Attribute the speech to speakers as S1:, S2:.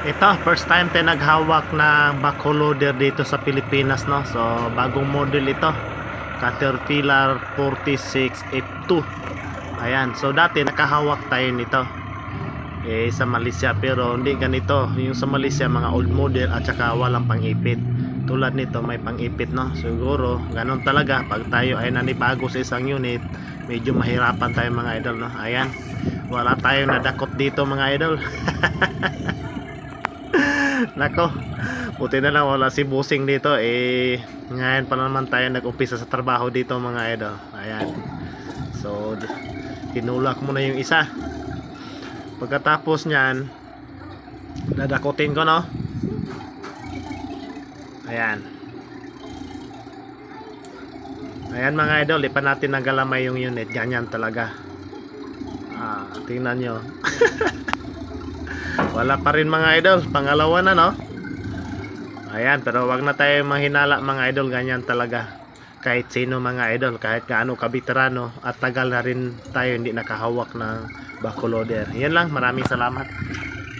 S1: Ito, first time tayo naghawak ng backhoe loader dito sa Pilipinas, no? So, bagong model ito. Caterpillar 4682. Ayan, so dati nakahawak tayo nito sa Malaysia, pero hindi ganito. Yung sa Malaysia, mga old model at saka walang pang-ipit. Tulad nito, may pang-ipit, no? Siguro, ganun talaga. Pag tayo ay nanibago sa isang unit, medyo mahirapan tayo mga idol, no? Ayan, wala tayong nadakot dito mga idol. Nako, buti na lang wala si Busing dito. Ngayon pa naman tayo nag-umpisa sa trabaho dito mga idol. Ayan, so tinulak mo na yung isa. Pagkatapos nyan, dadakutin ko, no? Ayan. Ayan mga idol, ipan natin ng galamay yung unit. Ganyan talaga. Tingnan nyo. Wala pa rin mga idol, pangalawa na, no? Ayan, pero wag na tayo mahinala mga idol, ganyan talaga. Kahit sino mga idol, kahit gaano kabiterano at tagal na rin tayo hindi nakahawak ng backhoe loader. Yan lang, maraming salamat.